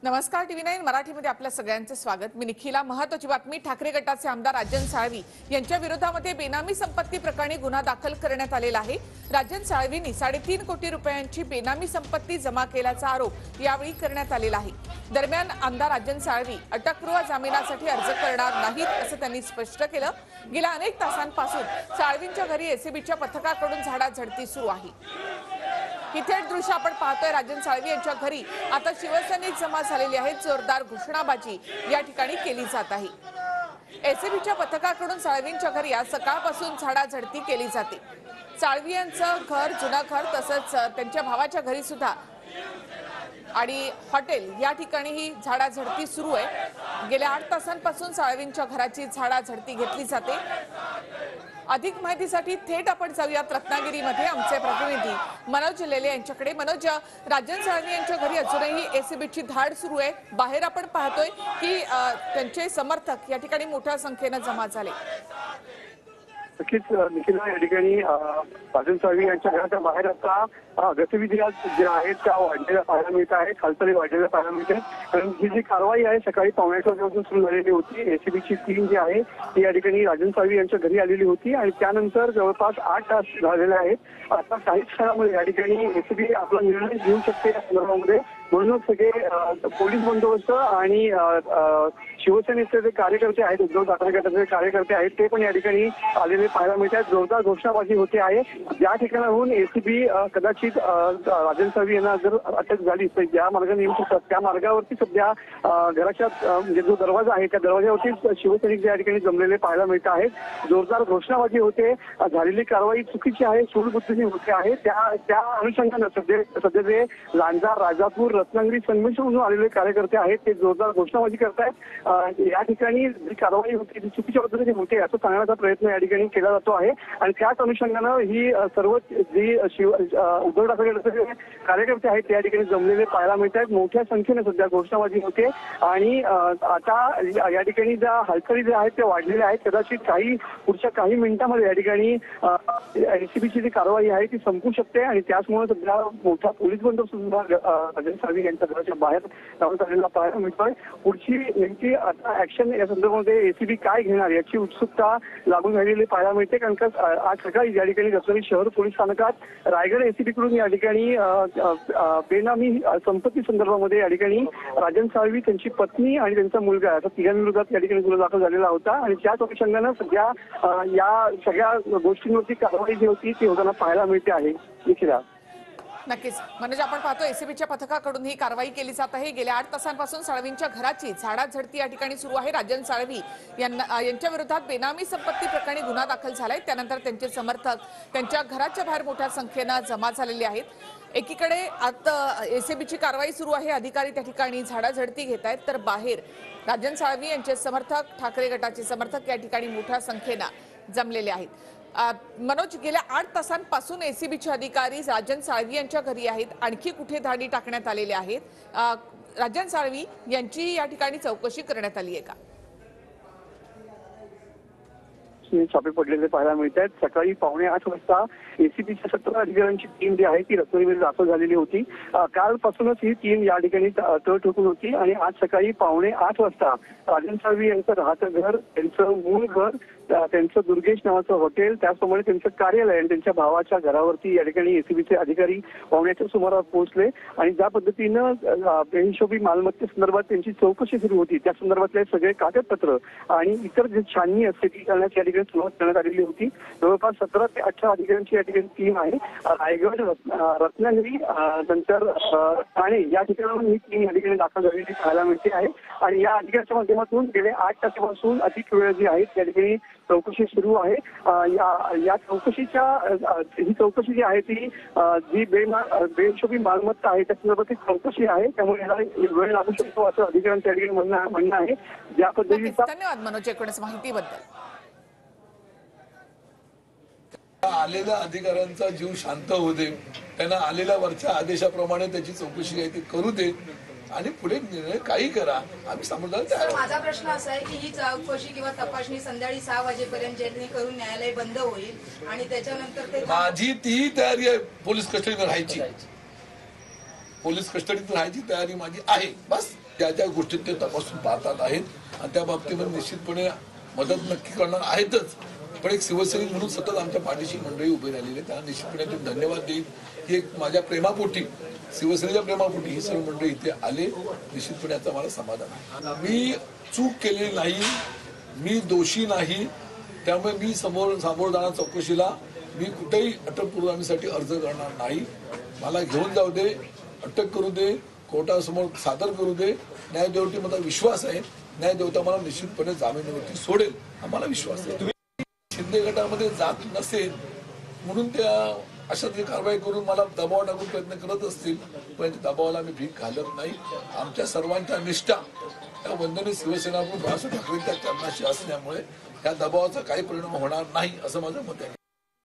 नमस्कार TV9 मराठीमध्ये आपल्या सगळ्यांचे स्वागत। मी निखिला। महत्त्वाची बातमी, ठाकरे गटाचे आमदार राजन साळवी यांच्या विरोधामध्ये बेनामी संपत्ती प्रकरणी गुन्हा दाखल करण्यात आलेला आहे। राजन साळवींनी 3.5 कोटी रुपयांची बेनामी संपत्ती जमा केल्याचा आरोप यावेळी करण्यात आलेला आहे। दरम्यान आमदार राजन साळवी अटकपूर्व जामिनासाठी अर्ज करणार नाहीत असं त्यांनी स्पष्ट केलं। गेल्या अनेक तासांपासून साळवींच्या घरी एसीबीच्या पथकाकडून झाडाझडती सुरू आहे। ही थेट दृश्य आपण पाहतोय। राजन साळवी यांच्या घरी आता शिवसेनेत जमा झालेली आहे। जोरदार घोषणाबाजी या ठिकाणी केली जात आहे। एसीबीच्या पथकाकडून साळवींच्या घरी आज सकाळपासून झाडाझडती केली जाते। साळवी यांचं घर, जुनं घर तसंच त्यांच्या भावाच्या घरी सुद्धा आणि हॉटेल या ठिकाणी ही झाडाझडती सुरू आहे। गेल्या 8 तासांपासून साळवींच्या घराची झाडाझडती घेतली जाते। अधिक माहितीसाठी थेट आपण जाऊयात रत्नागिरीमध्ये आमचे प्रतिनिधी मनोज लेले यांच्याकडे। मनोज, राजन साळवी यांच्या घरी अजूनही एसीबीची धाड सुरू आहे। बाहेर आपण पाहतोय की त्यांचे समर्थक या ठिकाणी मोठ्या संख्येने जमा झाले। नक्कीच निखिला, या ठिकाणी राजन साळवी यांच्या घराच्या बाहेर आता गतिविधी ज्या आहेत त्या वाढलेल्या पाहायला मिळत आहेत, हालचाली वाढलेल्या पाहायला मिळत आहेत। कारण ही जी कारवाई आहे सकाळी 8:15 वाजून सुरू झालेली होती। एसीबीची टीम जी आहे ती या ठिकाणी राजन साळवी यांच्या घरी आलेली होती आणि त्यानंतर जवळपास 8 तास झालेले आहेत। आता काही क्षणामध्ये या ठिकाणी एसीबी आपला निर्णय घेऊ शकते या संदर्भामध्ये। म्हणूनच सगळे पोलीस बंदोबस्त आणि शिवसेनेचे जे कार्यकर्ते आहेत, उद्धव ठाकरे गटाचे कार्यकर्ते आहेत ते पण या ठिकाणी आलेले पाहायला मिळतात। जोरदार घोषणाबाजी होते आहे। ज्या ठिकाणाहून एसीबी कदाचित राजन साळवी यांना जर अटक झाली तर ज्या मार्गाने येऊ शकतात त्या मार्गावरती सध्या घराच्या म्हणजे जो दरवाजा आहे त्या दरवाजावरती शिवसैनिक या ठिकाणी जमलेले पाहायला मिळत आहेत। जोरदार घोषणाबाजी होते। झालेली कारवाई चुकीची आहे, सूडबुद्धीने होते आहे। त्या अनुषंगाने सध्या जे लांजा, राजापूर, रत्नागिरी, संगमेश्वरहून आलेले कार्यकर्ते आहेत ते जोरदार घोषणाबाजी करतायत। या ठिकाणी जी कारवाई होती ती चुकीच्या पद्धतीने होते असं सांगण्याचा प्रयत्न या ठिकाणी केला जातो आहे आणि त्याच अनुषंगानं ही सर्व जी उद्धव ठाकरे गटाचे कार्यकर्ते आहेत त्या ठिकाणी जमलेले पाहायला मिळत आहेत। मोठ्या संख्येने सध्या घोषणाबाजी होते आणि आता या ठिकाणी ज्या हालचाली ज्या आहेत त्या वाढलेल्या आहेत। कदाचित पुढच्या काही मिनिटांमध्ये या ठिकाणी एसीबीची जी कारवाई आहे ती संपू शकते आणि त्याचमुळे सध्या मोठा पोलीस बंदोबस्त सुद्धा राजन साळवी यांच्या घराच्या बाहेर लावण्यात आलेला पाहायला मिळतोय। पुढची नेमकी आता ऍक्शन या संदर्भामध्ये एसीबी काय घेणार याची उत्सुकता लागून राहिलेली पाहायला मिळते। कारण का आज सकाळी या ठिकाणी रत्नागिरी शहर पोलीस स्थानकात रायगड एसीबी कडून या ठिकाणी बेनामी संपत्ती संदर्भामध्ये या ठिकाणी राजन साळवी, त्यांची पत्नी आणि त्यांचा मुलगा असा तिघांविरोधात या ठिकाणी गुन्हा दाखल झालेला होता आणि त्याच अनुषंगानं सध्या या सगळ्या गोष्टींवरती कारवाई जी होती ती होताना पाहायला मिळते आहे। निखिला, नक्कीच मनोज, आपण पाहतो एसीबीच्या पथकाकडून ही कारवाई केली जात आहे। गेल्या 8 तासांपासून साळवींच्या घराची झाडाझडती या ठिकाणी सुरू आहे। राजन साळवी यांच्या विरोधात बेनामी संपत्ती प्रकरणी गुन्हा दाखल झालाय। त्यानंतर त्यांचे समर्थक त्यांच्या घराच्या बाहेर मोठ्या संख्येने जमा झालेले आहेत। एकीकडे आता एसीबीची कारवाई सुरू आहे, अधिकारी त्या ठिकाणी झाडाझडती घेत आहेत, तर बाहेर राजन साळवी यांचे समर्थक, ठाकरे गटाचे समर्थक या ठिकाणी मोठ्या संख्येने जमलेले आहेत। मनोज, गेल्या 8 तासांपासून एसीबीचे अधिकारी राजन साळवी यांच्या घरी आहेत। आणखी कुठे धाडी टाकण्यात आलेले आहेत? राजन साळवी यांची या ठिकाणी चौकशी करण्यात आली आहे का? छापे पडलेले पाहायला मिळत आहेत। सकाळी 8:15 वाजता एसीबीच्या 17 अधिकाऱ्यांची टीम जी आहे ती रत्नागिरीमध्ये दाखल झालेली होती। कालपासूनच ही टीम या ठिकाणी तळ ठोकून होती आणि आज सकाळी 8:15 वाजता राजन साळवी यांचं राहतं घर, त्यांचं मूळ घर, त्यांचं दुर्गेश नावाचं हॉटेल, त्याचप्रमाणे त्यांचं कार्यालय आणि त्यांच्या भावाच्या घरावरती या ठिकाणी एसीबीचे अधिकारी 8:15च्या सुमारास पोहोचले आणि ज्या पद्धतीनं बेहिशोबी मालमत्तेसंदर्भात त्यांची चौकशी सुरू होती त्या संदर्भातले सगळे कागदपत्र आणि इतर जे छाननी असते ती करण्याची या ठिकाणी सुरुवात करण्यात आलेली होती। जवळपास 17 ते 18 अधिकाऱ्यांची या ठिकाणी टीम आहे। रायगड, रत्नागिरी, नंतर ठाणे या ठिकाणाहून ही टीम या ठिकाणी दाखल झालेली पाहायला मिळते आहे आणि या अधिकाऱ्याच्या माध्यमातून गेले 8 तासापासून अधिक वेळ जी आहे त्या ठिकाणी चौकशी सुरू आहे। या चौकशीच्या ही चौकशी जी आहे ती जी बेहिशोबी मालमत्ता आहे त्या संदर्भात चौकशी आहे, त्यामुळे याला वेळ लागू शकतो असं अधिकाऱ्यांच्या ठिकाणी म्हणणं आहे। ज्या पद्धतीचा धन्यवाद मनोज एकूणच माहितीबद्दल। आलेल्या अधिकाऱ्यांचा जीव शांत होऊ दे, त्यांना आलेल्या वरच्या आदेशाप्रमाणे त्याची चौकशी आहे ती करू दे आणि पुढे निर्णय काही करा, आम्ही समजदार। माझा प्रश्न असा आहे की ही चौकशी किंवा तपासणी संध्याकाळी 6 वाजेपर्यंत जेणेकरून न्यायालय बंद होईल आणि त्याच्यानंतर ते माझी ती तयारी आहे पोलीस कस्टडीत राहायची, पोलीस कस्टडीत राहायची तयारी माझी आहे बस। त्या ज्या गोष्टी ते तपासून पाहतात आहेत आणि त्या बाबतीमध्ये निश्चितपणे मदत नक्की करणार आहेतच. पण एक शिवसैनिक म्हणून सतत आमच्या पाठीशी मंडळी उभी राहिलेली आहे, त्यांना निश्चितपणे ते धन्यवाद देईन की एक माझ्या प्रेमापोटी, शिवसेनेच्या प्रेमापोटी ही सर्व मंडळी इथे आले. निश्चितपणे याचा मला समाधान आहे. मी चूक केलेली नाही, मी दोषी नाही, त्यामुळे मी सामोरं जाणार चौकशीला मी कुठेही अटकपूर्व जामीसाठी अर्ज करणार नाही. मला घेऊन जाऊ दे, अटक करू दे, कोर्टासमोर सादर करू दे. न्यायदेवतेवर माझा विश्वास आहे, न्यायदेवता मला निश्चितपणे जामीनवरती सोडेल हा मला विश्वास आहे. शिंदे गटामध्ये जात नसेल म्हणून त्या अशा तरी कारवाई करून मला दबाव टाकून प्रयत्न करत असतील, पण दबावाला मी भीक घालत नाही. आमच्या सर्वांच्या निष्ठा त्या वंदनीय शिवसेना बाळासाहेब ठाकरेंच्या चरणाशी असल्यामुळे या दबावाचा काही परिणाम होणार नाही असं माझं मत आहे.